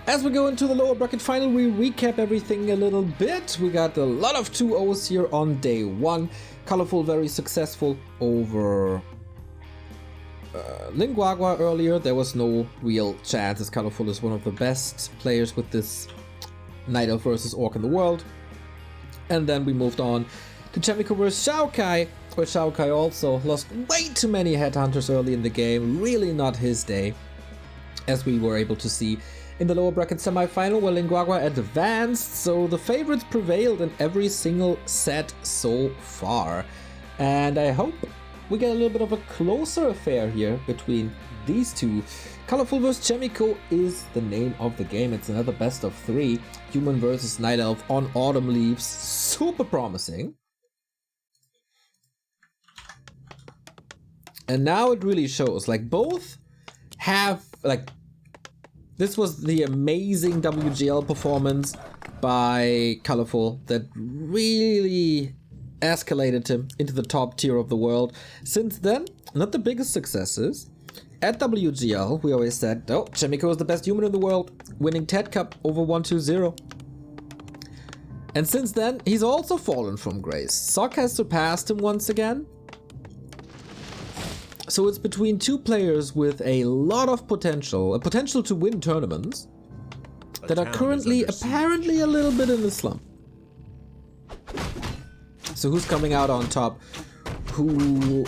As we go into the lower bracket final, we recap everything a little bit. We got a lot of 2-0s here on day 1. Colorful, very successful over Linguagua earlier. There was no real chance, as Colorful is one of the best players with this Night Elf versus Orc in the world. And then we moved on to Chaemiko vs Xiaokai, where Xiaokai also lost way too many headhunters early in the game. Really not his day, as we were able to see in the lower bracket semi-final, where Linguagua advanced, so the favorites prevailed in every single set so far. And I hope we get a little bit of a closer affair here between these two. Colorful vs Chaemiko is the name of the game. It's another best of 3. Human versus Night Elf on Autumn Leaves. Super promising. And now it really shows, like, both have, like, this was the amazing WGL performance by Colorful that really escalated him into the top tier of the world. Since then, not the biggest successes. At WGL, we always said, oh, Chaemiko is the best human in the world, winning TED Cup over 1-2-0. And since then, he's also fallen from grace. Sok has surpassed him once again. So it's between two players with a lot of potential, a potential to win tournaments, that are currently apparently a little bit in the slump. So who's coming out on top? Who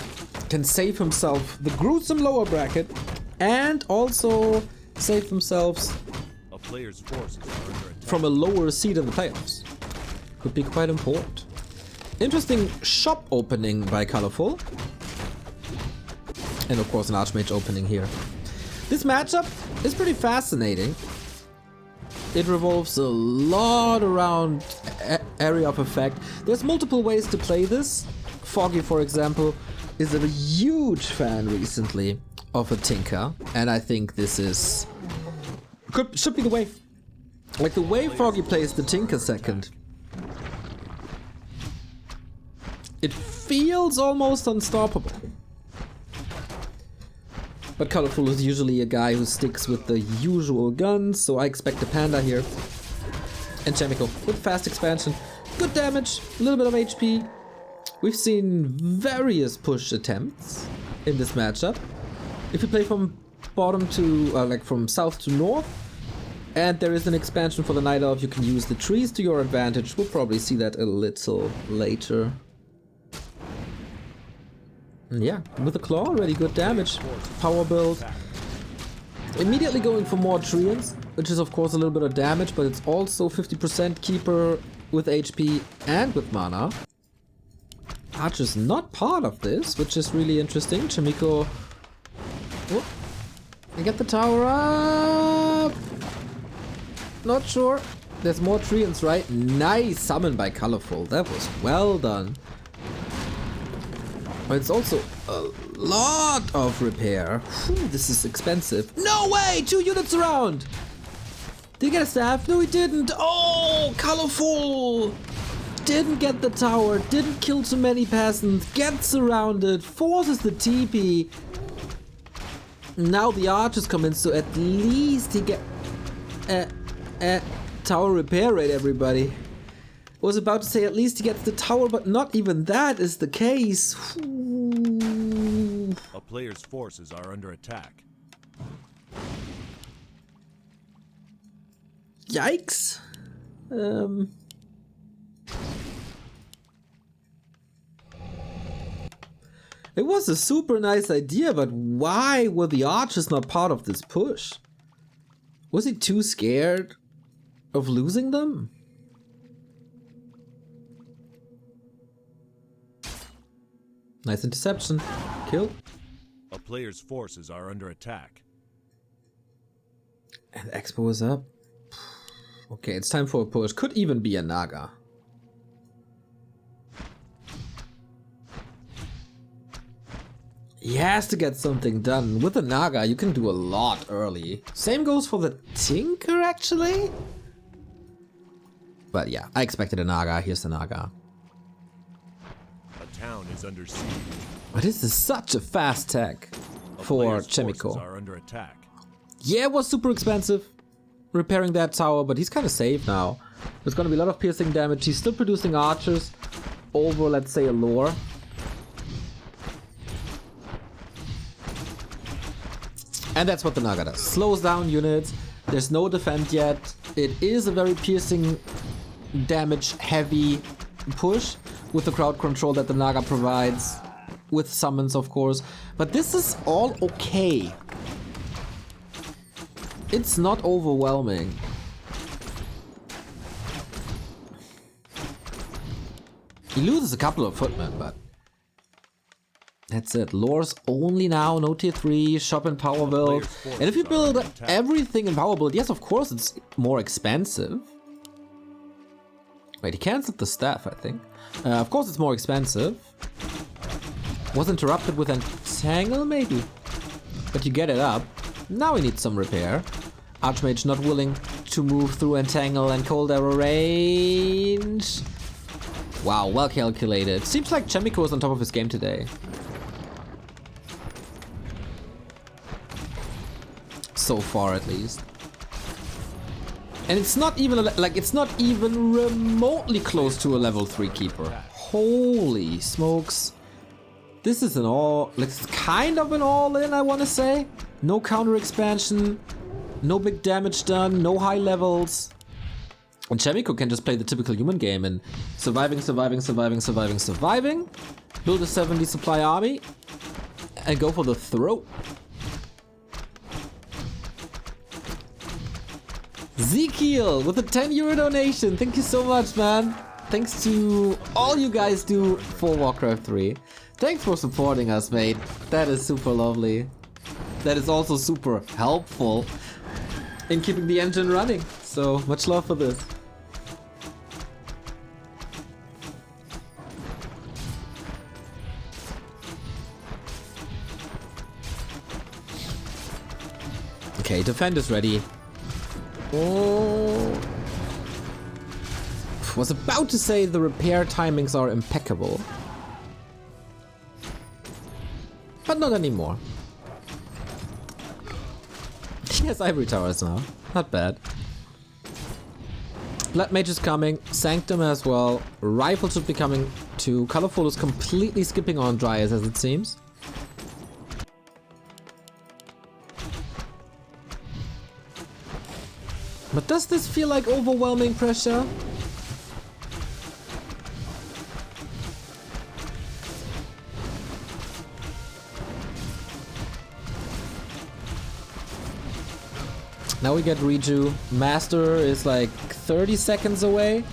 can save himself the gruesome lower bracket and also save themselves from a lower seed in the playoffs? Could be quite important. Interesting shop opening by Colorful. And of course an Archmage opening here. This matchup is pretty fascinating. It revolves a lot around area of effect. There's multiple ways to play this. Foggy, for example, is a huge fan recently of a Tinker, and I think this is should be the way. Like the way Foggy plays the Tinker second, it feels almost unstoppable. But Colorful is usually a guy who sticks with the usual guns, so I expect a Panda here. And Chaemiko with fast expansion, good damage, a little bit of HP. We've seen various push attempts in this matchup. If you play from bottom to, like from south to north, and there is an expansion for the Night Elf, you can use the trees to your advantage. We'll probably see that a little later. Yeah, with the claw, already good damage. Power build. Immediately going for more treants, which is of course a little bit of damage, but it's also 50% keeper with HP and with mana. Archer's not part of this, which is really interesting. Chaemiko. Oh, I get the tower up. Not sure. There's more treants, right? Nice summon by Colorful. That was well done. But it's also a lot of repair. Whew, this is expensive. No way! 2 units around! Did he get a staff? No, he didn't. Oh, Colorful! Didn't get the tower, didn't kill too many peasants, gets surrounded, forces the TP. Now the archers come in, so at least he get tower repair rate, everybody. Was about to say at least he gets the tower, but not even that is the case. Ooh. A player's forces are under attack. Yikes. It was a super nice idea, but why were the archers not part of this push? Was he too scared of losing them? Nice interception. Kill. A player's forces are under attack. And Expo is up. Okay, it's time for a push. Could even be a Naga. He has to get something done. With a Naga, you can do a lot early. Same goes for the Tinker, actually. But yeah, I expected a Naga. Here's the Naga. A town is under siege. But this is such a fast tech for Chaemiko. Are under attack. Yeah, it was super expensive. repairing that tower, but he's kind of safe now. There's going to be a lot of piercing damage. He's still producing archers over, let's say, a lore. And that's what the Naga does. Slows down units. There's no defend yet. It is a very piercing damage heavy push with the crowd control that the Naga provides. With summons, of course. But this is all okay. It's not overwhelming. He loses a couple of footmen, but that's it. Lore's only now, no tier 3, shop and power build. And if you build everything in power build, yes, of course it's more expensive. Wait, he cancelled the staff, I think. Of course it's more expensive. Was interrupted with Entangle, maybe? But you get it up. Now we need some repair. Archmage not willing to move through Entangle and Cold Arrow range. Wow, well calculated. Seems like Chaemiko is on top of his game today. So far, at least. And it's not even it's not even remotely close to a level 3 keeper. Holy smokes. This is an all, like, it's kind of an all-in, I want to say. No counter expansion, no big damage done, no high levels. And Chaemiko can just play the typical human game and surviving, build a 70 supply army, and go for the throat. Zekiel with a 10 euro donation. Thank you so much, man. Thanks to all you guys do for Warcraft 3. Thanks for supporting us, mate. That is super lovely. That is also super helpful in keeping the engine running. So much love for this. Okay, defend is ready. Oh. Was about to say the repair timings are impeccable. But not anymore. He has ivory towers now. Not bad. Blood Mage is coming. Sanctum as well. Rifle should be coming too. Colorful is completely skipping on Dryas as it seems. But does this feel like overwhelming pressure? Now we get Reju. Master is like 30 seconds away.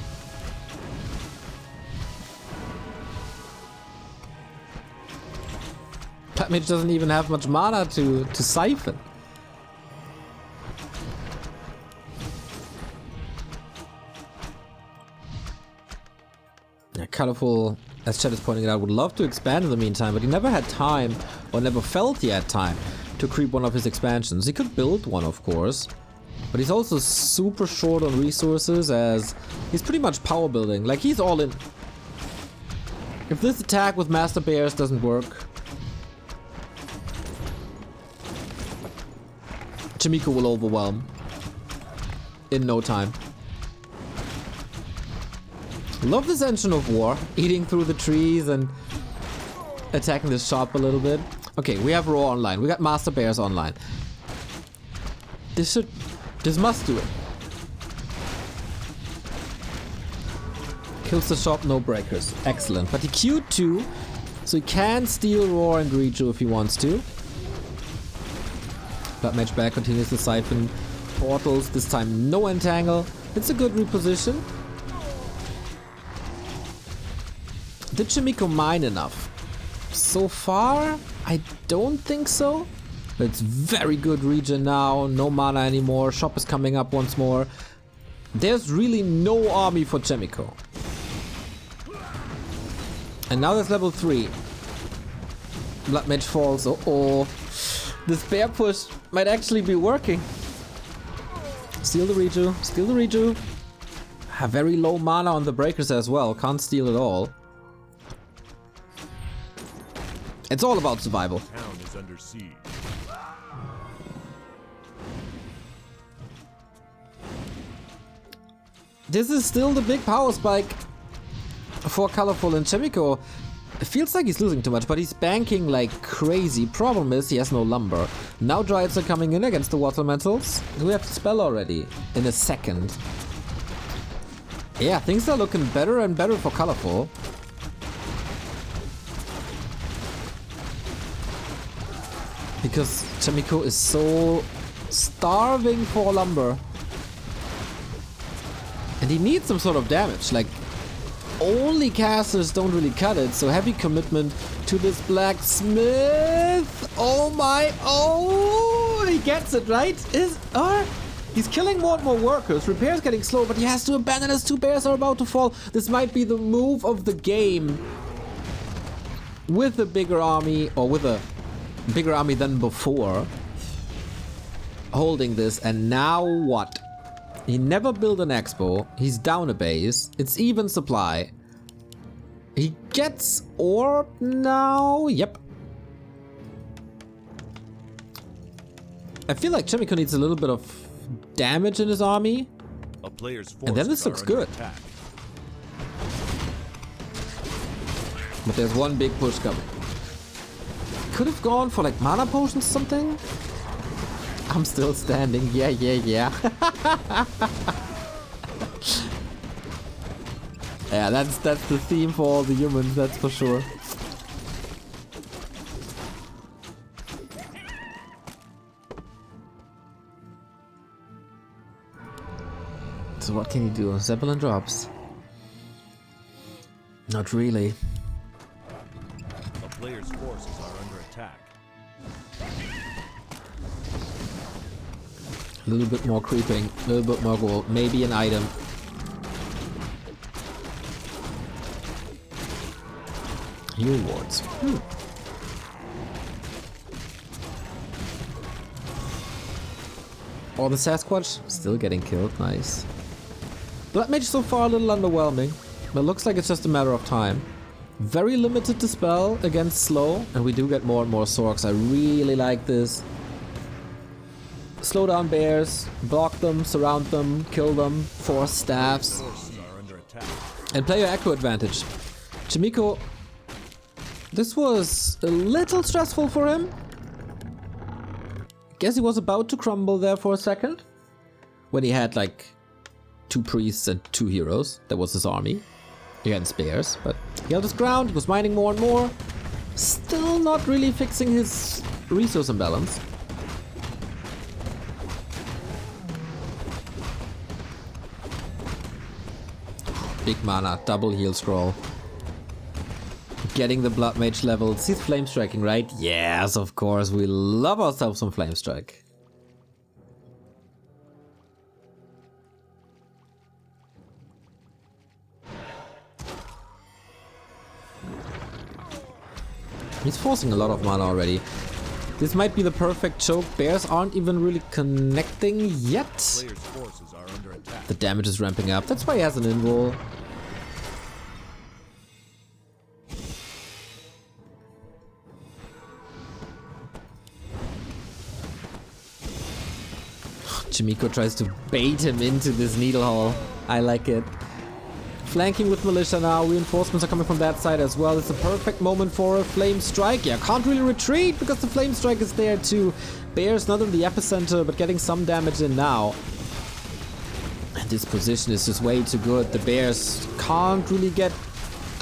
That mage doesn't even have much mana to siphon. Yeah, Colorful, as Chat is pointing out, would love to expand in the meantime, but he never had time, or never felt he had time, to creep one of his expansions. He could build one, of course, but he's also super short on resources, as he's pretty much power building. Like, he's all in. If this attack with Master Bears doesn't work, Chaemiko will overwhelm in no time. Love this engine of war, eating through the trees and attacking the shop a little bit. Okay, we have Roar online. We got Master Bears online. This must do it. Kills the shop, no breakers. Excellent. But he queued 2, so he can steal Roar and Reju if he wants to. Blood Mage back continues to siphon portals. This time no entangle. It's a good reposition. Did Chaemiko mine enough? So far, I don't think so. But it's very good region now. No mana anymore. Shop is coming up once more. There's really no army for Chaemiko. And now there's level 3. Blood Mage falls. Oh, this bear push might actually be working. Steal the Reju. Steal the Reju. Have very low mana on the breakers as well. Can't steal it all. It's all about survival. The town is under siege. This is still the big power spike for Colorful, and Chaemiko, it feels like he's losing too much, but he's banking like crazy. Problem is he has no lumber. Now Dryads are coming in against the Water Elementals. We have to spell already in a second. Yeah, things are looking better and better for Colorful. Because Chaemiko is so starving for lumber. And he needs some sort of damage, like only casters don't really cut it, so heavy commitment to this blacksmith. Oh my, oh, he gets it, right? He's killing more and more workers, repair's getting slow, but he has to abandon as 2 bears are about to fall. This might be the move of the game. With a bigger army, or with a bigger army than before, holding this, and now what? He never built an expo. He's down a base. It's even supply. He gets orb now. Yep. I feel like Chaemiko needs a little bit of damage in his army. A player's And then this looks good. Attack. But there's one big push coming. Could have gone for like mana potions or something. I'm still standing. Yeah. Yeah, that's the theme for all the humans, that's for sure. So what can you do? Zeppelin drops. Not really. A player's forces are under attack. A little bit more creeping, a little bit more gold, maybe an item. Heal wards. Oh, the Sasquatch still getting killed. Nice. Blood Mage so far a little underwhelming, but looks like it's just a matter of time. Very limited to spell against slow, and we do get more and more Sorks. I really like this. Slow down bears, block them, surround them, kill them, force staffs, and play your echo advantage. Chaemiko, this was a little stressful for him. Guess he was about to crumble there for a second. When he had like 2 priests and 2 heroes. That was his army against bears, but he held his ground, he was mining more and more. Still not really fixing his resource imbalance. Big mana, double heal scroll. Getting the Blood Mage levels. He's flame striking, right? Yes, of course. We love ourselves some flame strike. He's forcing a lot of mana already. This might be the perfect choke. Bears aren't even really connecting yet. Player's forces are under attack. The damage is ramping up. That's why he has an invul. Chaemiko tries to bait him into this needle hole. I like it. Flanking with militia now. Reinforcements are coming from that side as well. It's a perfect moment for a flame strike. Yeah, can't really retreat because the flame strike is there too. Bears not in the epicenter, but getting some damage in now. And this position is just way too good. The bears can't really get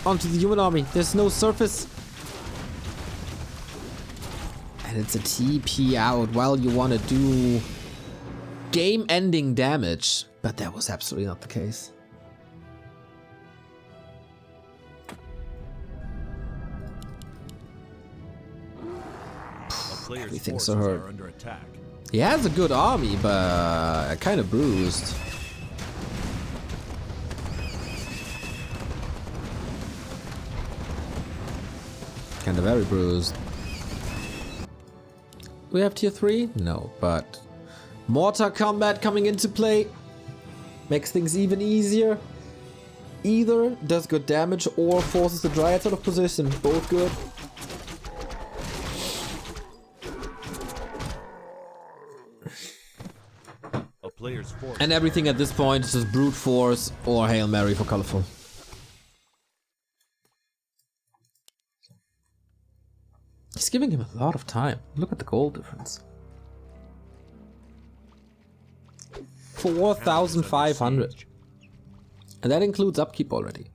onto the human army. There's no surface. And it's a TP out while you want to do game-ending damage. But that was absolutely not the case. Everything's so hurt. He has a good army, but kind of bruised. Kind of very bruised. We have tier 3? No, but mortar combat coming into play makes things even easier. Either does good damage or forces the Dryads out of position. Both good. A player's forces And everything at this point is just brute force or Hail Mary for colorful. He's giving him a lot of time. Look at the goal difference. 4,500. And that includes upkeep already.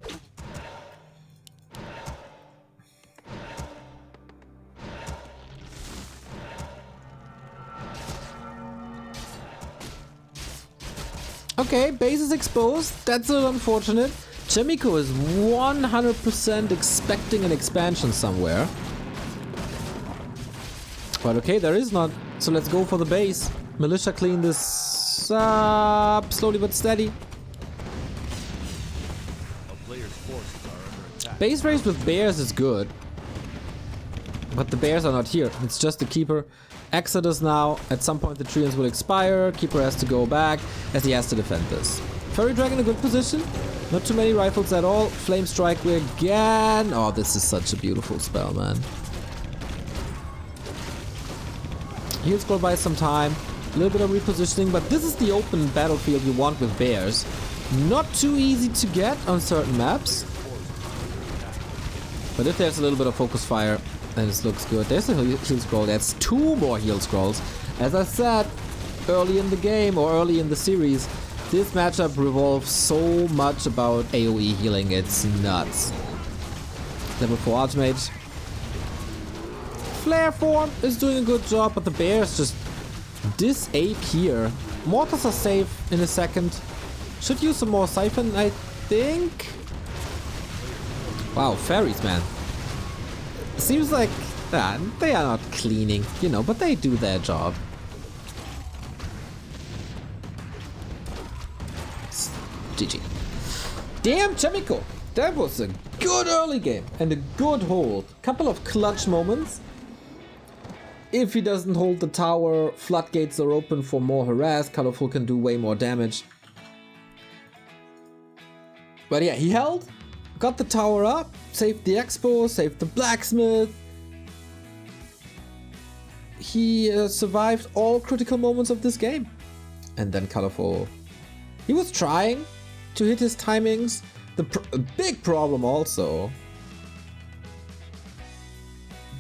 Okay, base is exposed. That's unfortunate. Chaemiko is 100% expecting an expansion somewhere. But okay, there is not. So let's go for the base. Militia clean this up slowly but steady. A player's forces are under attack. Base race with bears is good. But the bears are not here. It's just the keeper. Exodus now. At some point the treants will expire. Keeper has to go back as he has to defend this. Fairy Dragon in a good position. Not too many rifles at all. Flame Strike again. Oh, this is such a beautiful spell, man. Heal scroll buys some time. A little bit of repositioning, but this is the open battlefield you want with bears. Not too easy to get on certain maps. But if there's a little bit of focus fire, then this looks good. There's a heal scroll. That's 2 more heal scrolls. As I said early in the game or early in the series, this matchup revolves so much about AoE healing. It's nuts. Level 4 Archmage. Flare form is doing a good job, but the bears just disappear. Mortars are safe in a second. Should use some more siphon, I think. Wow, fairies, man. Seems like they are not cleaning, you know, but they do their job. GG. Damn, Chaemiko! That was a good early game and a good hold. Couple of clutch moments. If he doesn't hold the tower, floodgates are open for more harass. Colorful can do way more damage. But yeah, he held, got the tower up, saved the expo, saved the blacksmith. He survived all critical moments of this game. And then Colorful, he was trying to hit his timings. The big problem also,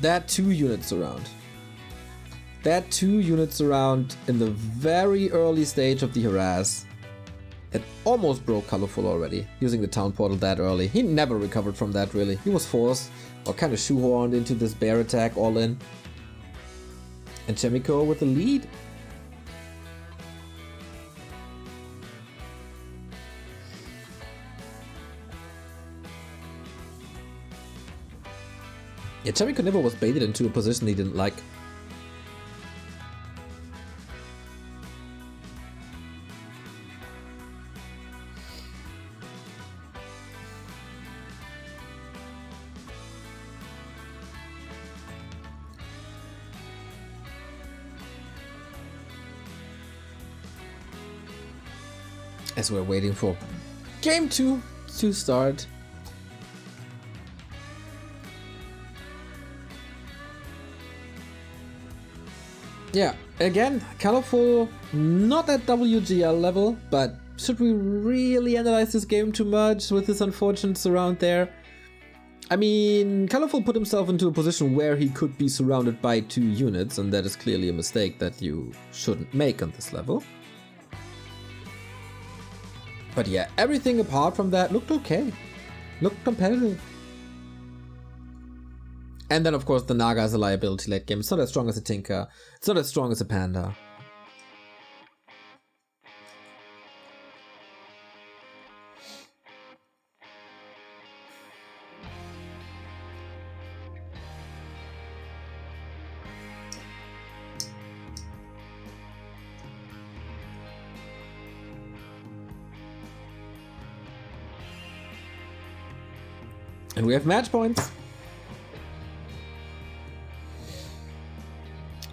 that 2 units around. That 2 units around in the very early stage of the harass. It almost broke Colorful already, using the town portal that early. He never recovered from that, really. He was forced, or kind of shoehorned into this bear attack all in. And Chaemiko with the lead. Yeah, Chaemiko never was baited into a position he didn't like. As we're waiting for game 2 to start. Yeah, again, Colorful not at WGL level, but should we really analyze this game too much with this unfortunate surround there? I mean, Colorful put himself into a position where he could be surrounded by 2 units, and that is clearly a mistake that you shouldn't make on this level. But yeah, everything apart from that looked okay. Looked competitive. And then of course the Naga is a liability late game. It's not as strong as a Tinker. It's not as strong as a Panda. And we have match points.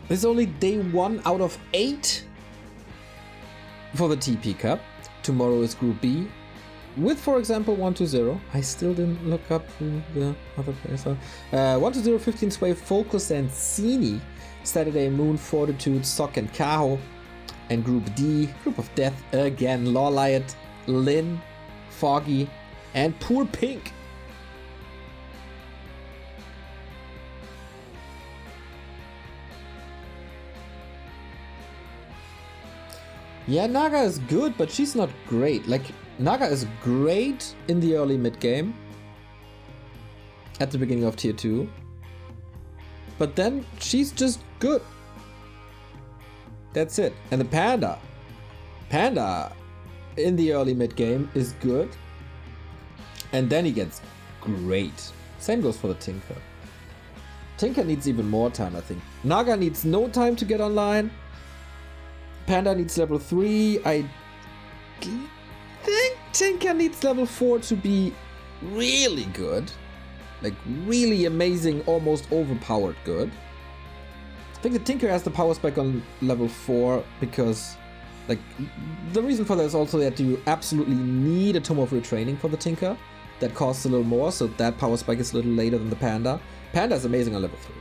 This is only day 1 out of 8 for the TP Cup. Tomorrow is Group B with, for example, 1-0. I still didn't look up who the other players are. 1-0, 15 Sway, Focus and Cini. Saturday, Moon, Fortitude, Sock and Kaho. And Group D, Group of Death again. Lawliot, Lynn, Foggy, and Poor Pink. Yeah, Naga is good, but she's not great. Like, Naga is great in the early mid game. At the beginning of tier 2. But then she's just good. That's it. And the Panda. Panda in the early mid game is good. And then he gets great. Same goes for the Tinker. Tinker needs even more time, I think. Naga needs no time to get online. Panda needs level 3. I think Tinker needs level 4 to be really good. Like really amazing, almost overpowered good. I think the Tinker has the power spike on level 4 because like the reason for that is also that you absolutely need a Tome of Retraining for the Tinker. That costs a little more, so that power spike is a little later than the Panda. Panda is amazing on level 3.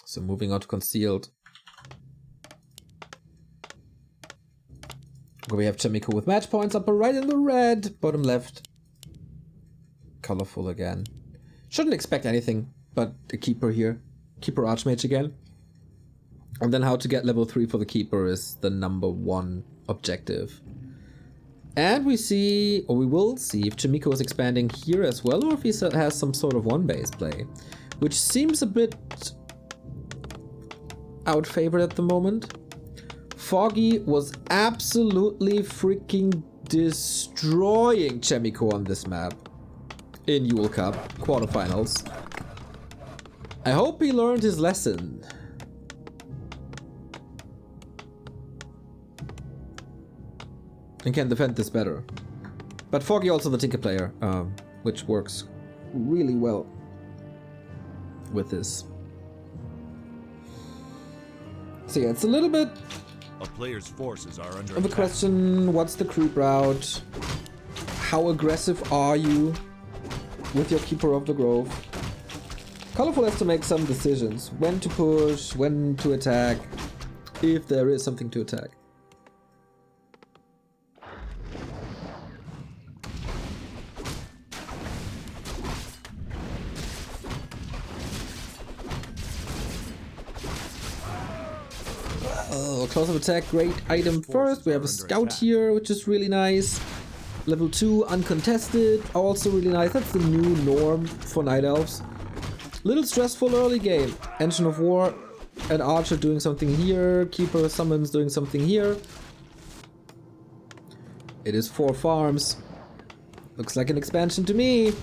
So moving on to Concealed. We have Chaemiko with match points, upper right in the red, bottom left. Colorful again. Shouldn't expect anything but a Keeper here. Keeper Archmage again. And then how to get level 3 for the Keeper is the #1 objective. And we see, or we will see, if Chaemiko is expanding here as well, or if he has some sort of one-base play. Which seems a bit out-favored at the moment. Foggy was absolutely freaking destroying Chaemiko on this map. In Yule Cup quarterfinals. I hope he learned his lesson. And can defend this better. But Foggy also the Tinker player, which works really well with this. So yeah, it's a little bit A player's forces are under of a attack. question, what's the creep route? How aggressive are you with your Keeper of the Grove? Colorful has to make some decisions. When to push, when to attack, if there is something to attack. Oh, close-up attack, great item first. We have a scout here, which is really nice. Level 2, uncontested, also really nice. That's the new norm for Night Elves. Little stressful early game. Engine of War and Archer doing something here. Keeper Summons doing something here. It is 4 farms. Looks like an expansion to me.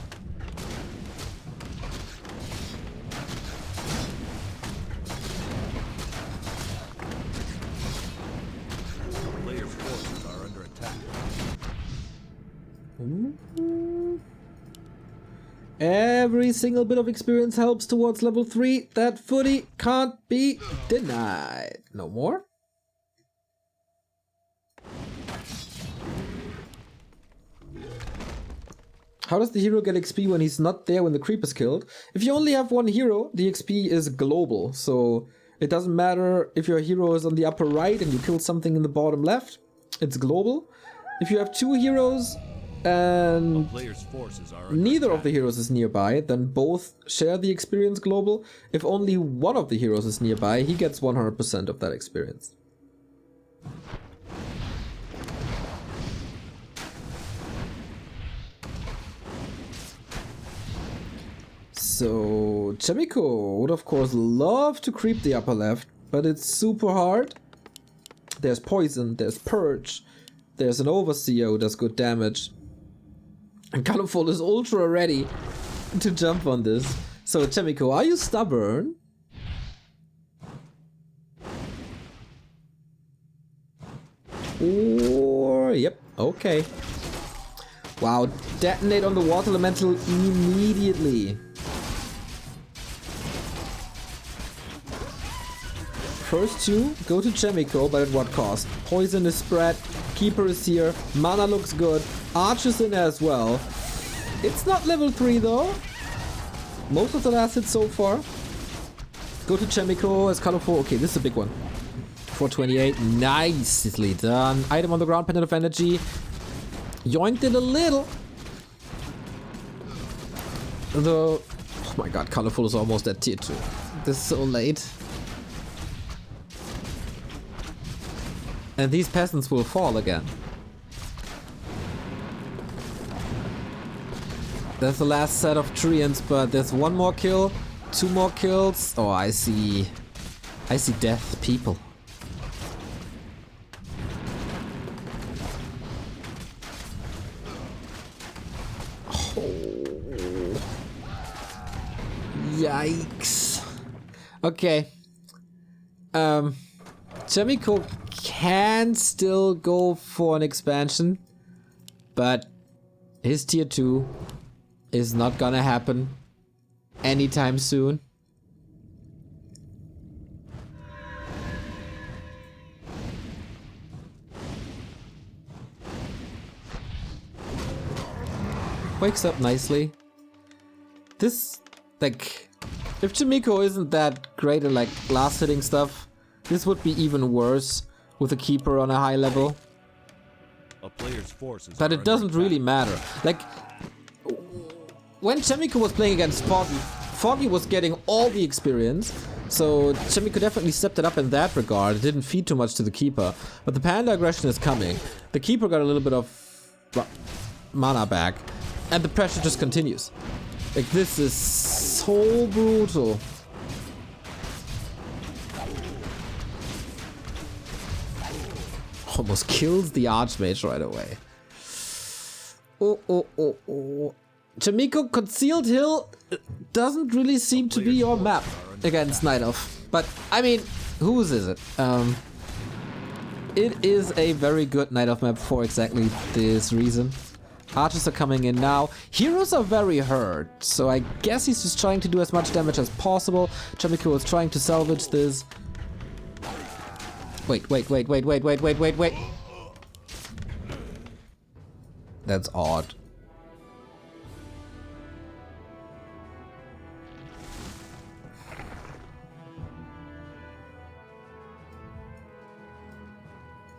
Player's forces are under attack. Every single bit of experience helps towards level 3. That footy can't be denied. No more? How does the hero get XP when he's not there when the creep is killed? If you only have one hero, the XP is global. So it doesn't matter if your hero is on the upper right and you kill something in the bottom left. It's global. If you have 2 heroes and Player's forces are under neither attack. of the heroes is nearby, then both share the experience global. If only one of the heroes is nearby, he gets 100% of that experience. So Chaemiko would of course love to creep the upper left, but it's super hard. There's poison, there's purge, there's an overseer who does good damage. And Colorful is ultra ready to jump on this. So Chaemiko, are you stubborn? Or yep, okay. Wow, detonate on the water elemental immediately. First 2 go to Chaemiko, but at what cost? Poison is spread, Keeper is here, mana looks good, Archer's in as well. It's not level 3 though. Most of the last hits so far. Go to Chaemiko as colorful. Okay, this is a big one. 428. Nicely done. Item on the ground, pendant of energy. Yoinked it a little. Though, oh my god, colorful is almost at tier 2. This is so late. And these peasants will fall again. That's the last set of treants, but there's one more kill, 2 more kills. Oh, I see death people. Oh. Yikes. Okay. Chaemiko can still go for an expansion, but his tier 2 is not gonna happen anytime soon. Wakes up nicely. This, like, if Chaemiko isn't that great at like last hitting stuff, this would be even worse with a keeper on a high level. A player's forces but it doesn't really matter. Like, when Chaemiko was playing against Foggy, Foggy was getting all the experience, so Chaemiko definitely stepped it up in that regard. It didn't feed too much to the keeper, but the panda aggression is coming. The keeper got a little bit of mana back, and the pressure just continues. Like, this is so brutal. Almost kills the Archmage right away. Oh. Chaemiko, Concealed Hill doesn't really seem to be your map against Night Elf. But, I mean, whose is it? It is a very good Night Elf map for exactly this reason. Archers are coming in now. Heroes are very hurt, so I guess he's just trying to do as much damage as possible. Chaemiko is trying to salvage this. Wait. That's odd.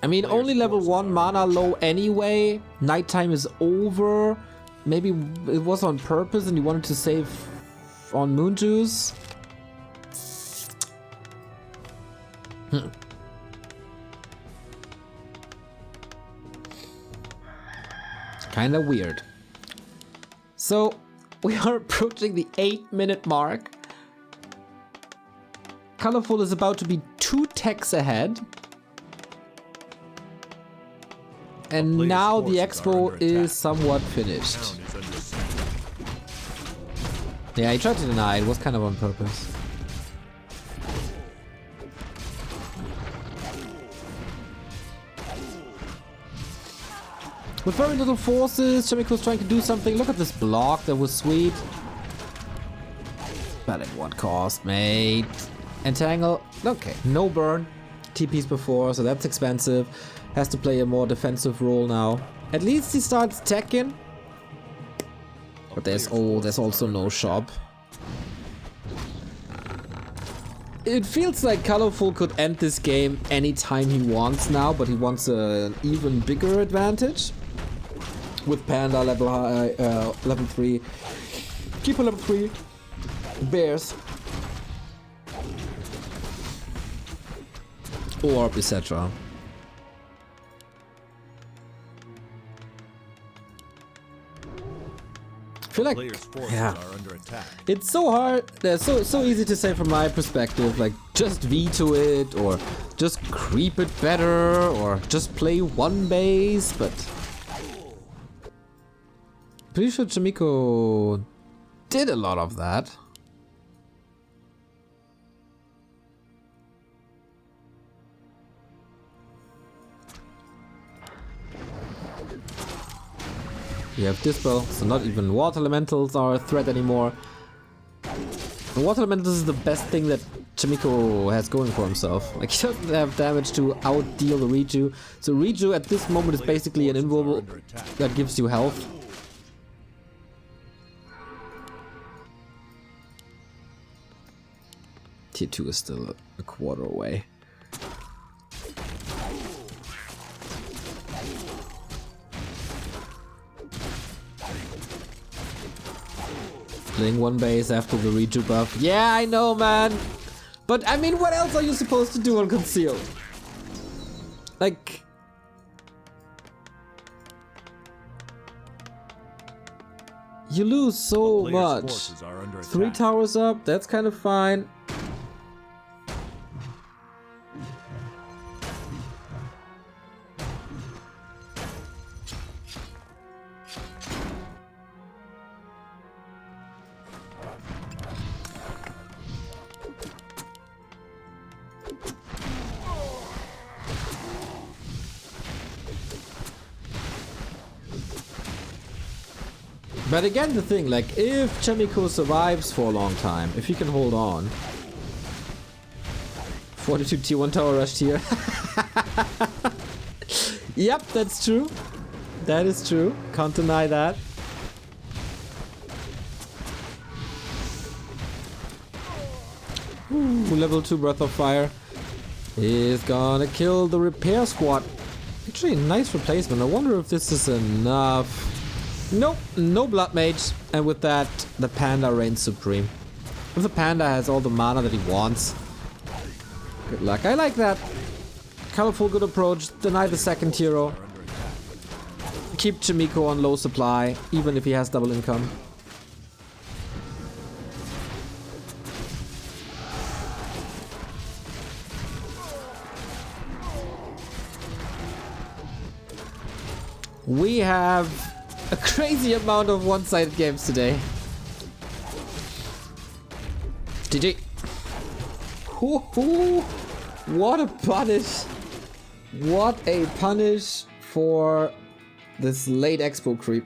I mean, only level 1 mana low anyway. Nighttime is over. Maybe it was on purpose and you wanted to save on Moon Juice. Kinda weird. So, we are approaching the 8-minute mark. Colorful is about to be 2 techs ahead. And now the expo is somewhat finished. Yeah, he tried to deny, it was kind of on purpose. With very little forces, Chaemiko was trying to do something. Look at this block, that was sweet. But at what cost, mate? Entangle, okay, no burn. TP's before, so that's expensive. Has to play a more defensive role now. At least he starts teching. But there's also no shop. It feels like Colorful could end this game anytime he wants now, but he wants an even bigger advantage. With Panda level 3, Keeper level 3, Bears, Orb, etc. I feel like, yeah, it's so hard, so easy to say from my perspective, like, just veto it, or just creep it better, or just play one base, but pretty sure Chaemiko did a lot of that. We have Dispel, so not even Water Elementals are a threat anymore. The Water Elementals is the best thing that Chaemiko has going for himself. Like, he doesn't have damage to outdeal the Reju. So Reju at this moment is basically an invulnerable that gives you health. Tier 2 is still a quarter away. Playing one base after the reju buff. Yeah, I know, man. But I mean, what else are you supposed to do on concealed? Like, you lose so much. 3 towers up, that's kind of fine. But again, the thing, like, if Chaemiko survives for a long time, if he can hold on. 42 tier 1 tower rushed here. Yep, that's true. That is true. Can't deny that. Ooh, level 2 Breath of Fire is gonna kill the repair squad. Actually, nice replacement. I wonder if this is enough. Nope, no Blood Mage, and with that, the Panda reigns supreme. If the Panda has all the mana that he wants, good luck. I like that. Colorful, good approach. Deny the second hero. Keep Chaemiko on low supply, even if he has double income. We have a crazy amount of one-sided games today. GG. What a punish. What a punish for this late expo creep.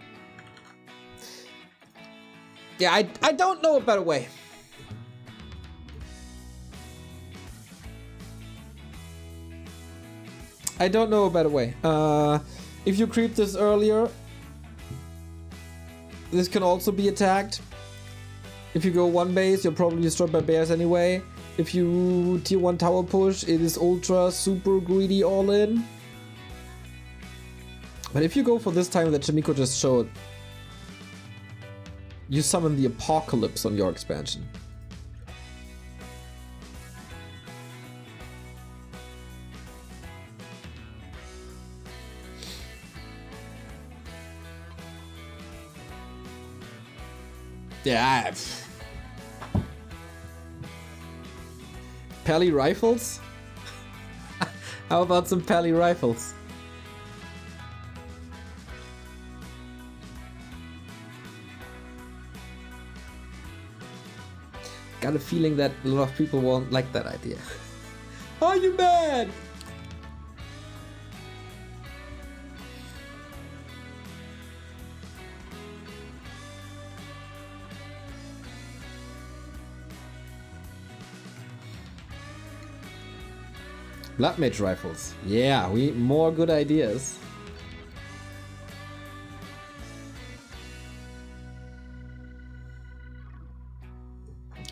Yeah, I don't know a better way. I don't know a better way. If you creep this earlier, this can also be attacked. If you go one base, you're probably destroyed by bears anyway. If you tier 1 tower push, it is ultra super greedy all in. But if you go for this time that Chaemiko just showed, you summon the apocalypse on your expansion. Yeah. Pally rifles? How about some Pally rifles? Got a feeling that a lot of people won't like that idea. Are you mad? Blood Mage rifles. Yeah, we more good ideas.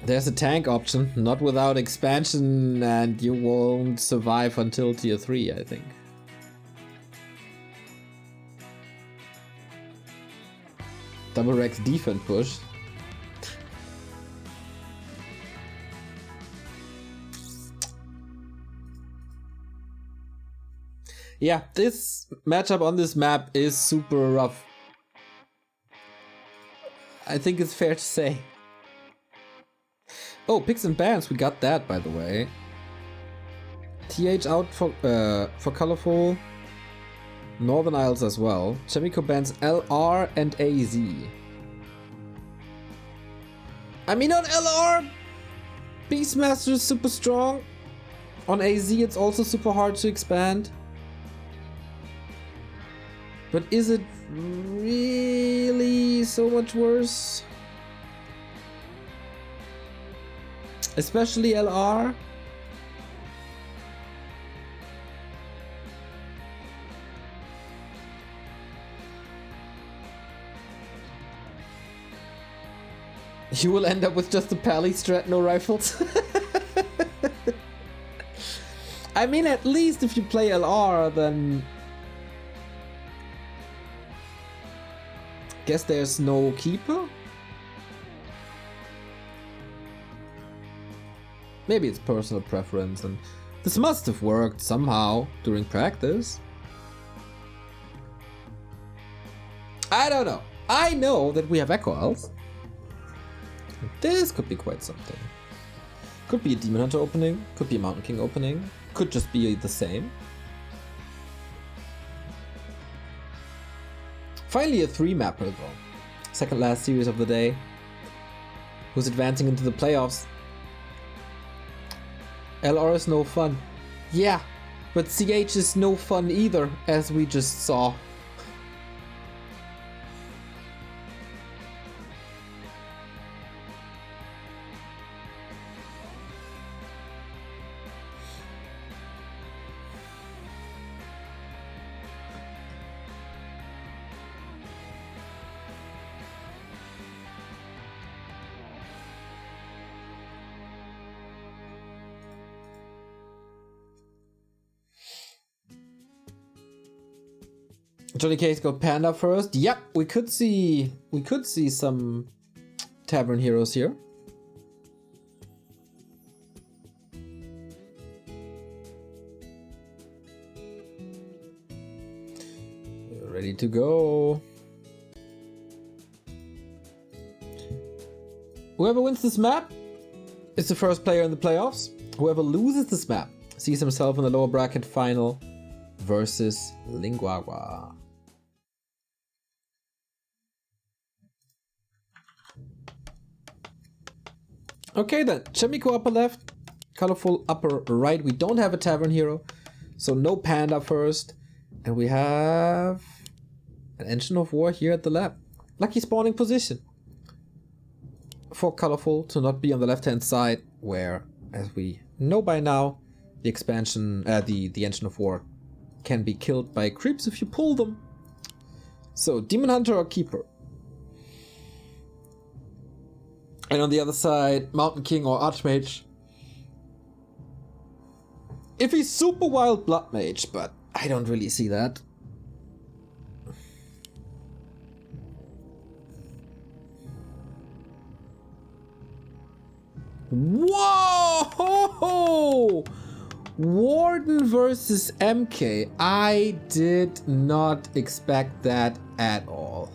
There's a tank option, not without expansion, and you won't survive until tier 3, I think. Double Rex defense push. Yeah, this matchup on this map is super rough. I think it's fair to say. Oh, picks and bans, we got that, by the way. TH out for colorful. Northern Isles as well. Chaemiko bans LR and AZ. I mean, on LR, Beastmaster is super strong. On AZ, it's also super hard to expand. But is it really so much worse? Especially LR? You will end up with just the Pally strat, no rifles. I mean, at least if you play LR, then... Guess there's no keeper? Maybe it's personal preference, and this must have worked somehow during practice. I don't know. I know that we have Echo Elves. This could be quite something. Could be a Demon Hunter opening, could be a Mountain King opening, could just be the same. Finally a 3-mapper though. Second last series of the day. Who's advancing into the playoffs? LR is no fun. Yeah, but CH is no fun either, as we just saw. Johnny Case got Panda first. Yep, we could see some Tavern Heroes here. We're ready to go. Whoever wins this map is the first player in the playoffs. Whoever loses this map sees himself in the lower bracket final versus Linguagua. Okay then, Chaemiko upper left, colorful upper right. We don't have a Tavern Hero, so no Panda first. And we have an Engine of War here at the lab. Lucky spawning position for colorful to not be on the left hand side, where, as we know by now, the expansion, the Engine of War can be killed by creeps if you pull them. So Demon Hunter or Keeper. And on the other side, Mountain King or Archmage. If he's super wild, Blood Mage, but I don't really see that. Whoa! Warden versus MK. I did not expect that at all.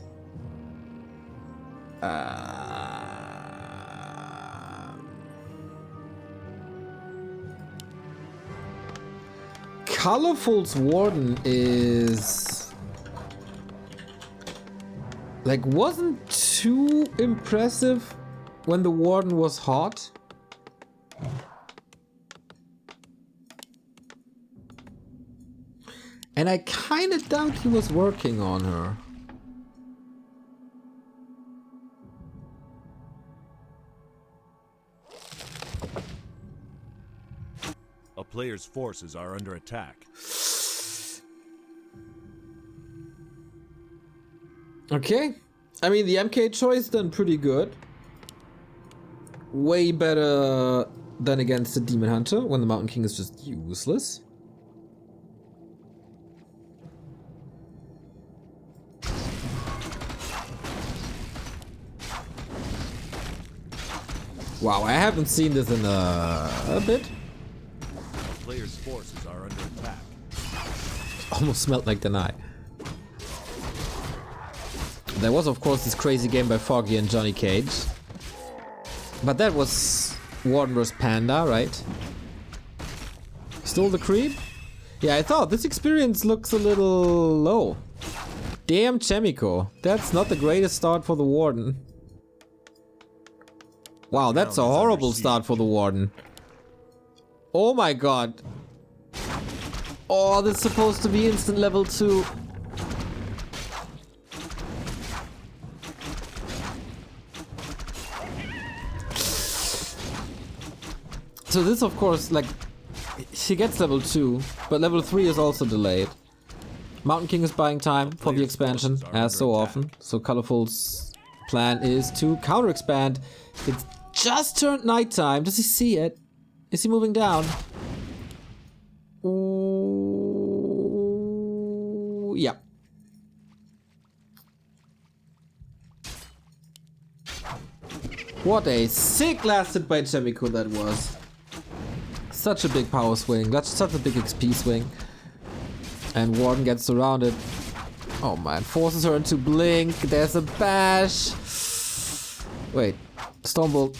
Colorful's Warden is like wasn't too impressive when the Warden was hot. And I kinda doubt he was working on her. A player's forces are under attack. Okay. I mean, the MK choice done pretty good. Way better than against the Demon Hunter, when the Mountain King is just useless. Wow, I haven't seen this in a bit. Player's forces are under attack. Almost smelled like Deny. There was, of course, this crazy game by Foggy and Johnny Cage. But that was Warden vs. Panda, right? Stole the creep? Yeah, I thought this experience looks a little low. Damn Chaemiko. That's not the greatest start for the Warden. Wow, that's a horrible start for the Warden. Oh my god. Oh, this is supposed to be instant level 2. So this, of course, like, she gets level 2, but level 3 is also delayed. Mountain King is buying time for the expansion, as so often. So Colorful's plan is to counter-expand. It's just turned nighttime. Does he see it? Is he moving down? Ooh, yeah. What a sick last hit by Chaemiko that was. Such a big power swing. That's such a big XP swing. And Warden gets surrounded. Oh man, forces her into blink. There's a bash. Wait, Stormbolt.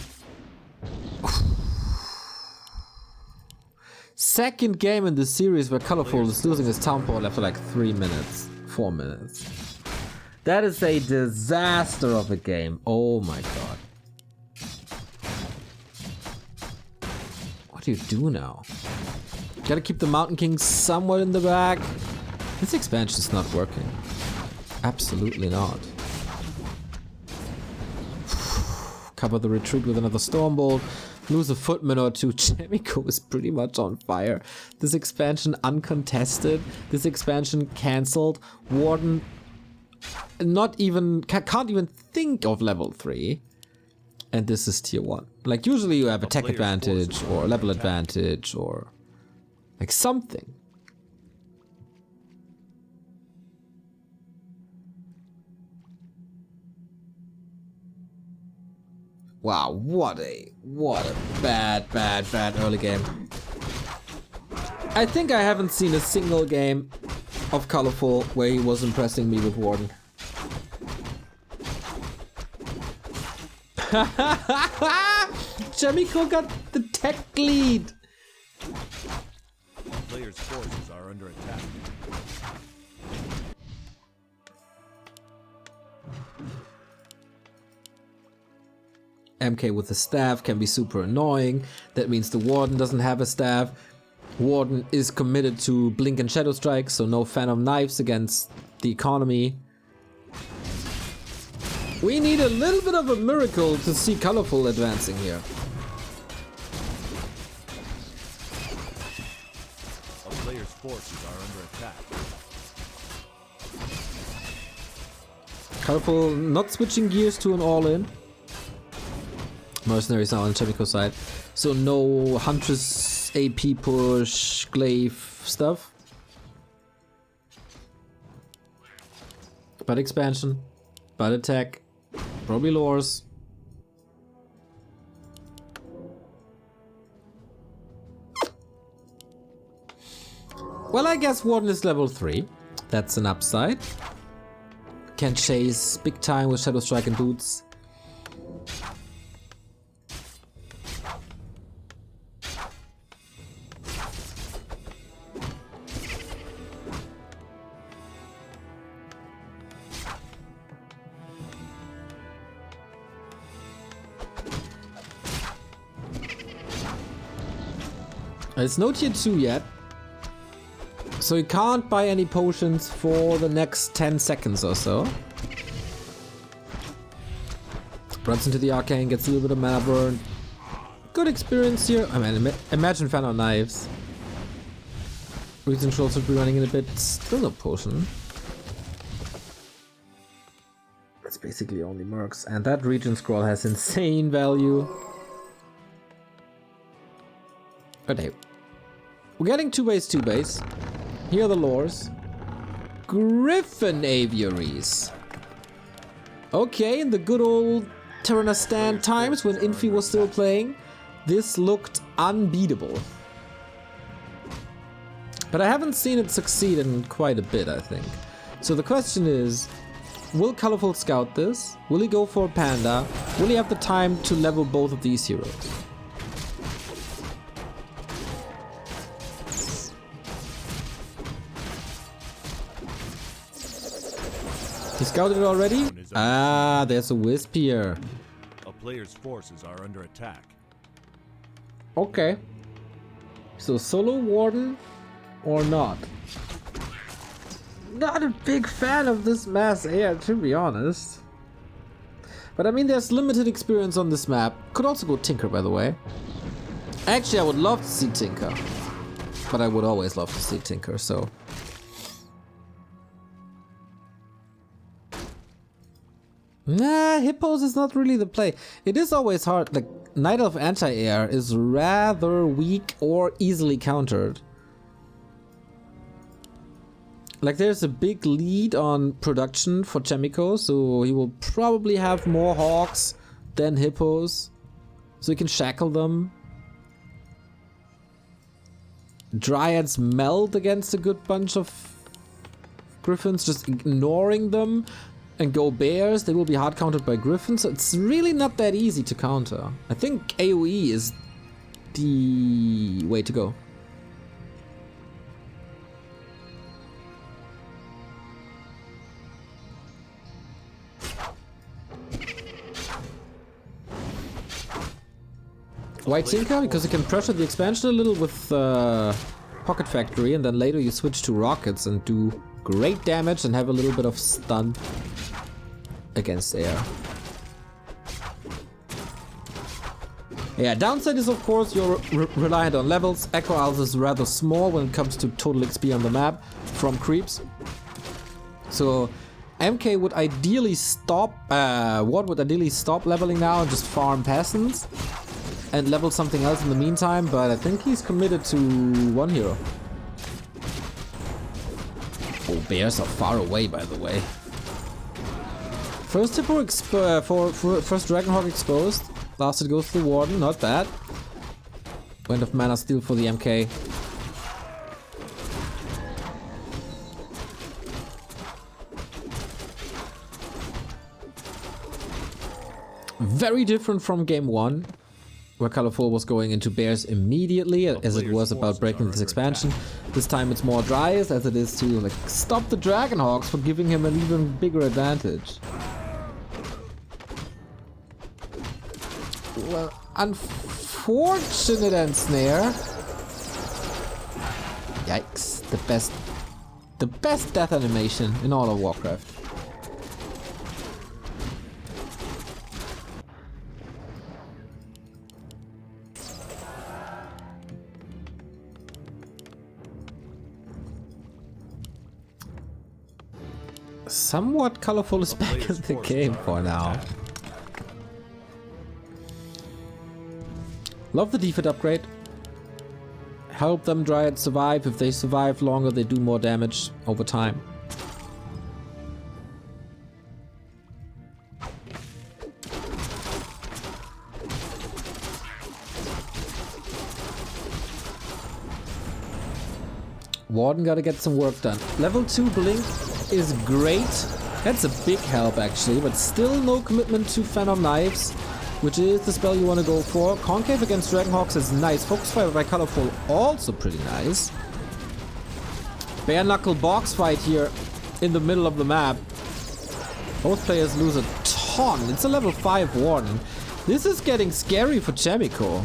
Second game in the series where Colorful is losing his town portal after like 3 minutes, 4 minutes. That is a disaster of a game. Oh my god. What do you do now? Gotta keep the Mountain King somewhat in the back. This expansion is not working. Absolutely not. Cover the retreat with another Stormbolt. Lose a footman or two. Chaemiko is pretty much on fire. This expansion uncontested. This expansion cancelled. Warden not even can't even think of level 3. And this is tier 1. Like usually you have attack advantage or level advantage or like something. Wow, what a bad early game. I think I haven't seen a single game of Colorful where he was impressing me with Warden. Chaemiko got the tech lead. Players' forces are under attack. MK with the staff can be super annoying. That means the Warden doesn't have a staff. Warden is committed to Blink and Shadow Strike, so no Phantom Knives against the economy. We need a little bit of a miracle to see Colorful advancing here. A player's forces are under attack. Colorful not switching gears to an all-in. Mercenaries now on Chaemiko's side. So no Huntress AP push, glaive stuff. But expansion. But attack. Probably lures. Well, I guess Warden is level 3. That's an upside. Can chase big time with Shadow Strike and Boots. It's no tier 2 yet, so you can't buy any potions for the next 10 seconds or so. Runs into the arcane, gets a little bit of mana burn. Good experience here. I mean, imagine Phantom Knives. Reason Trolls would be running in a bit. Still no potion. It's basically only mercs, and that region scroll has insane value. Okay. We're getting 2 base. Here are the lores. Griffin Aviaries. Okay, in the good old Tyrannistan times when Infi was still playing, this looked unbeatable. But I haven't seen it succeed in quite a bit, I think. So the question is, will Colorful scout this? Will he go for a panda? Will he have the time to level both of these heroes? He scouted it already? Ah, there's a wisp here. A player's forces are under attack. Okay. So solo Warden or not? Not a big fan of this mass air, to be honest. But I mean, there's limited experience on this map. Could also go Tinker, by the way. Actually, I would love to see Tinker. But I would always love to see Tinker, so... Nah, Hippos is not really the play. It is always hard. Like, Night Elf Anti-Air is rather weak or easily countered. Like, there's a big lead on production for Chaemiko, so he will probably have more hawks than hippos, so he can shackle them. Dryads meld against a good bunch of griffins, just ignoring them, and go bears. They will be hard countered by griffins, so it's really not that easy to counter. I think AoE is the way to go. Why Tinker? Because you can pressure the expansion a little with Pocket Factory, and then later you switch to rockets and do great damage and have a little bit of stun against air. Yeah, downside is of course you're reliant on levels. Echo Isles is rather small when it comes to total XP on the map from creeps. So MK would ideally stop, Ward would ideally stop leveling now and just farm peasants and level something else in the meantime, but I think he's committed to one hero. Oh, bears are far away, by the way. First hippo first Dragonhawk exposed. Last it goes to the Warden, not bad. Wind of Mana Steal for the MK. Very different from game 1. Where Colorful was going into bears immediately, as it was about breaking this expansion. This time it's more Dryas, as it is to like stop the Dragonhawks for giving him an even bigger advantage. Well, unfortunate ensnare. Yikes! The best death animation in all of Warcraft. Somewhat Colorful is back in the game for now. Love the defense upgrade. Help them Dryads survive. If they survive longer, they do more damage over time. Warden gotta get some work done. Level 2 Blink is great. That's a big help actually, but still no commitment to Phantom Knives, which is the spell you want to go for. Concave against Dragonhawks is nice. Focus Fire by Colorful also pretty nice. Bare Knuckle box fight here in the middle of the map. Both players lose a ton. It's a level 5 Warden. This is getting scary for Chaemiko.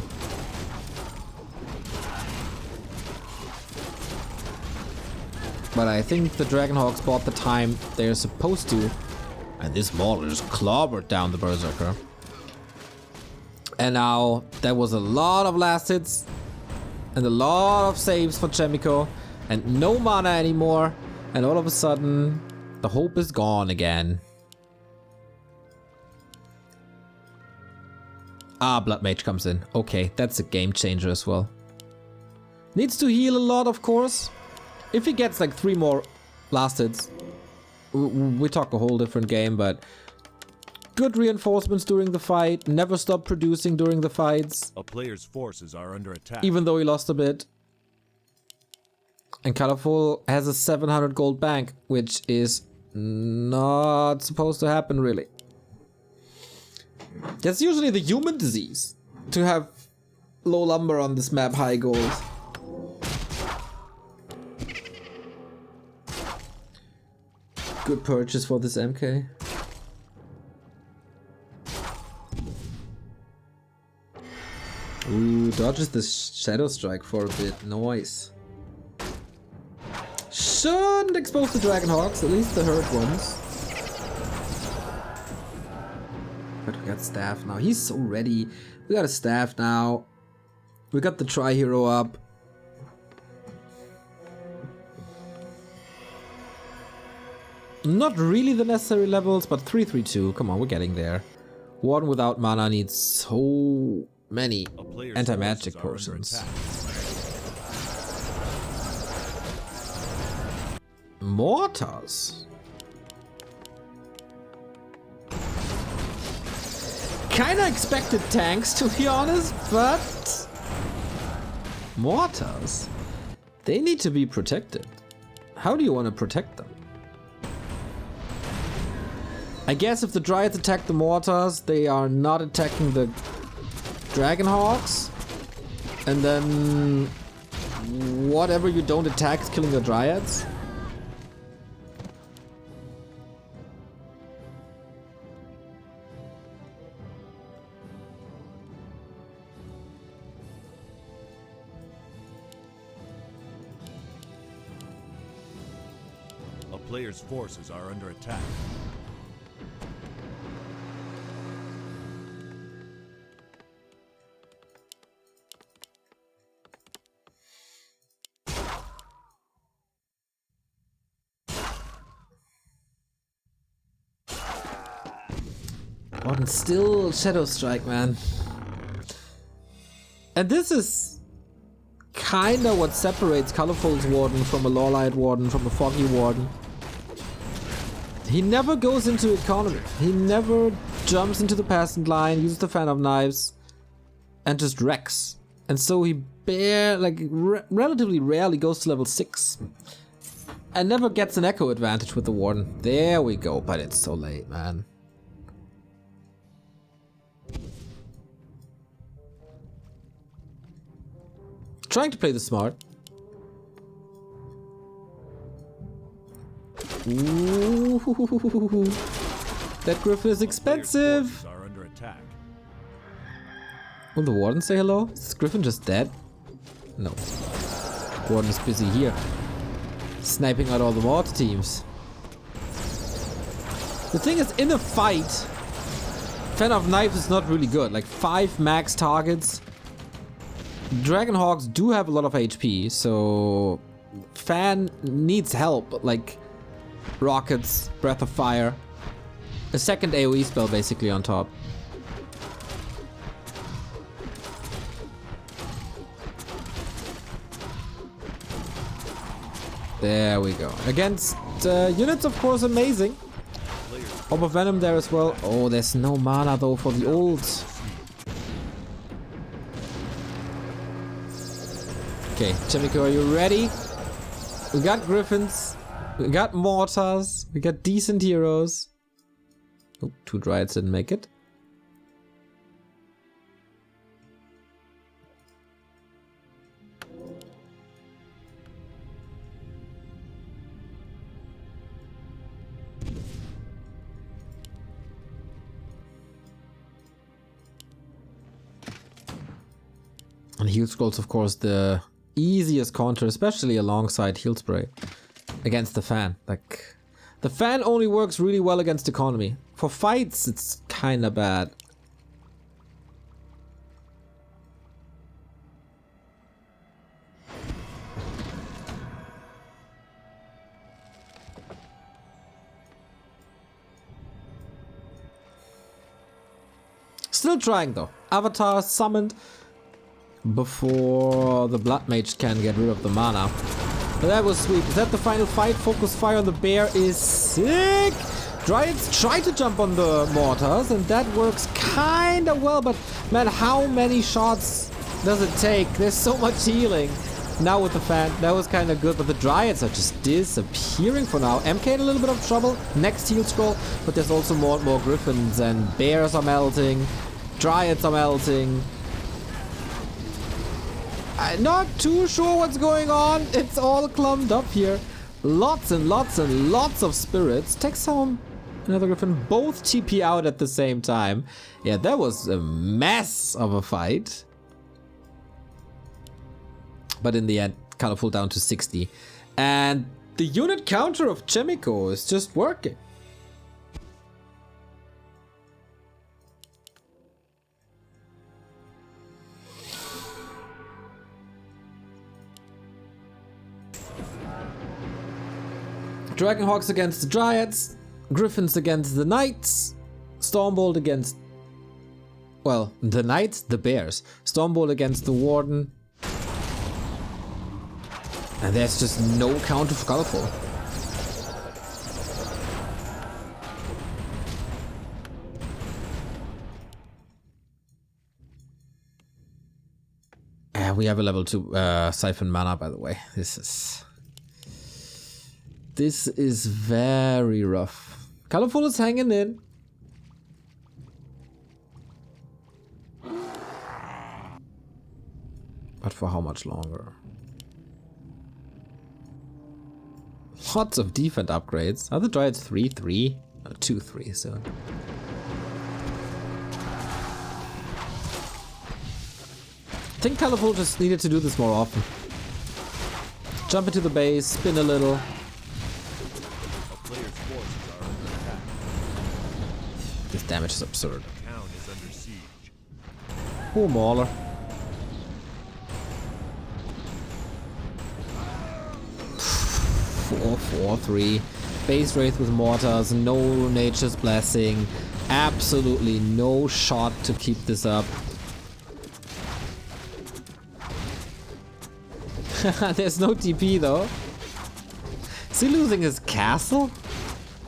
But I think the Dragonhawks bought the time they're supposed to. And this model just clobbered down the Berserker. And now there was a lot of last hits. And a lot of saves for Chaemiko. And no mana anymore. And all of a sudden, the hope is gone again. Ah, Blood Mage comes in. Okay, that's a game changer as well. Needs to heal a lot, of course. If he gets like 3 more last hits, we talk a whole different game, but good reinforcements during the fight, never stop producing during the fights. A player's forces are under attack. Even though he lost a bit. And Colorful has a 700 gold bank, which is not supposed to happen really. That's usually the human disease, to have low lumber on this map, high gold. Good purchase for this MK. Ooh, dodges the Shadow Strike for a bit. Nice. Shouldn't expose the Dragonhawks, at least the hurt ones. But we got staff now. He's so ready. We got a staff now. We got the Tri-Hero up. Not really the necessary levels, but 332. Come on, we're getting there. Warden without mana needs so many anti-magic potions. Mortars. Kinda expected tanks, to be honest, but mortars. They need to be protected. How do you want to protect them? I guess if the Dryads attack the mortars, they are not attacking the Dragonhawks. And then whatever you don't attack is killing the Dryads. A player's forces are under attack. And still Shadow Strike, man. And this is kinda what separates Colorful's Warden from a Lawlight Warden, from a Foggy Warden. He never goes into economy. He never jumps into the peasant line, uses the Fan of Knives, and just wrecks. And so he relatively rarely goes to level 6. And never gets an echo advantage with the Warden. There we go, but it's so late, man. Trying to play this smart. Ooh, that Griffin is expensive. Are under attack. Will the Warden say hello? Is Griffin just dead? No. Warden is busy here, sniping out all the mortar teams. The thing is, in a fight, Fan of Knives is not really good. Like 5 max targets. Dragonhawks do have a lot of HP, so Fan needs help, like rockets, breath of fire, a second AoE spell basically on top. There we go. Against units, of course, amazing. Orb of Venom there as well. Oh, there's no mana though for the ult. Okay, Chaemiko, are you ready? We got Griffins, we got Mortars, we got decent heroes. Oh, 2 Dryads didn't make it. And Heal Scroll's of course the easiest counter, especially alongside Heal Spray against the Fan. Like, the Fan only works really well against economy. For fights, it's kinda bad. Still trying though. Avatar summoned before the Blood Mage can get rid of the mana. But that was sweet. Is that the final fight? Focus fire on the bear is sick! Dryads try to jump on the mortars and that works kinda well, but man, how many shots does it take? There's so much healing. Now with the Fan, that was kinda good, but the Dryads are just disappearing for now. MK in a little bit of trouble, next Heal Scroll, but there's also more and more Griffins and bears are melting, Dryads are melting. I'm not too sure what's going on. It's all clumped up here. Lots and lots and lots of spirits. Takes home another Griffin. Both TP out at the same time. Yeah, that was a mess of a fight. But in the end, Colorful down to 60. And the unit counter of Chaemiko is just working. Dragonhawks against the Dryads, Griffins against the Knights, Stormbolt against, well, the Knights, the Bears, Stormbolt against the Warden, and there's just no counter for Colorful. we have a level 2 siphon mana, by the way. This is very rough. Colorful is hanging in. But for how much longer? Lots of defense upgrades. Are the Dryads 3-3? 2-3, so. I think Colorful just needed to do this more often. Jump into the base, spin a little. This damage is absurd. Oh, Mauler. 4-4-3. Base Wraith with Mortars, no Nature's Blessing. Absolutely no shot to keep this up. There's no TP though. Is he losing his castle?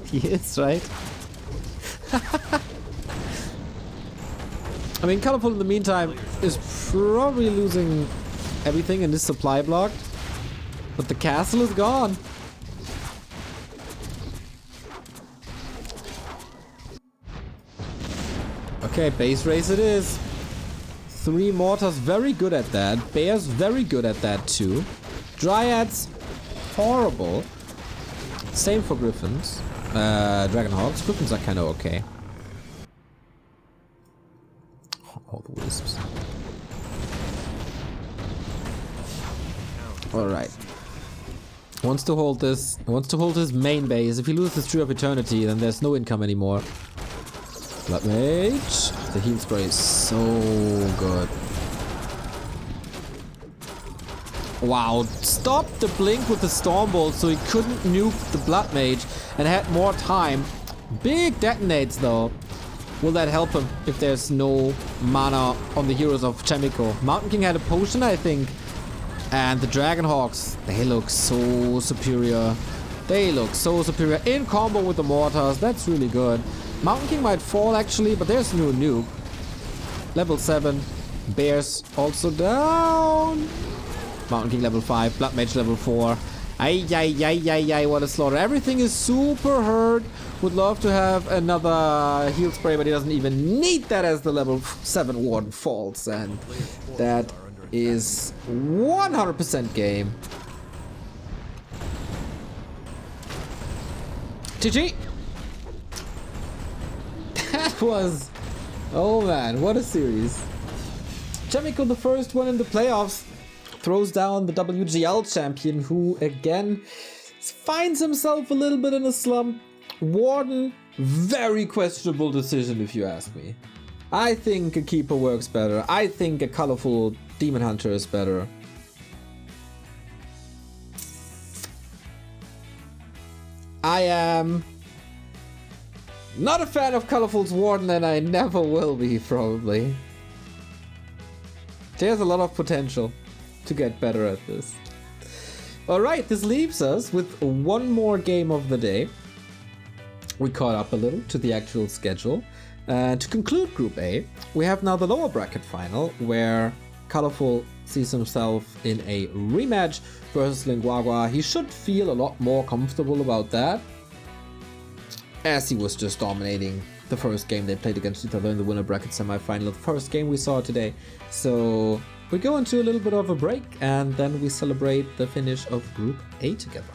He is, right? I mean, Colorful in the meantime is probably losing everything in this supply block. But the castle is gone. Okay, base race it is. 3 Mortars, very good at that. Bears, very good at that too. Dryads, horrible. Same for Griffins. Dragonhawks. Griffins are kind of okay. All the wisps. Alright. Wants to hold this. Wants to hold his main base. If he loses Tree of Eternity, then there's no income anymore. Blood Mage. The heal spray is so good. Wow. Stopped the blink with the Stormbolt so he couldn't nuke the Blood Mage and had more time. Big detonates though. Will that help him if there's no mana on the heroes of Chaemiko? Mountain King had a potion, I think. And the Dragonhawks, they look so superior. They look so superior in combo with the Mortars. That's really good. Mountain King might fall actually, but there's no nuke. Level 7. Bears also down. Mountain King level 5. Blood Mage level 4. Ay, ay, ay, ay, ay, what a slaughter. Everything is super hurt. Would love to have another heal spray, but he doesn't even need that as the level 7 Warden falls. And that is 100% game. GG! That was... oh man, what a series. Chaemiko, the first one in the playoffs, throws down the WGL champion, who again finds himself a little bit in a slump. Warden, very questionable decision if you ask me. I think a Keeper works better. I think a colorful Demon Hunter is better. I am not a fan of Colorful's Warden, and I never will be, probably. There's a lot of potential to get better at this. Alright, this leaves us with one more game of the day. We caught up a little to the actual schedule. To conclude Group A, we have now the lower bracket final, where Colorful sees himself in a rematch versus Linguagua. He should feel a lot more comfortable about that, as he was just dominating the first game they played against each other in the Winnerbracket semifinal, the first game we saw today. So we go into a little bit of a break, and then we celebrate the finish of Group A together.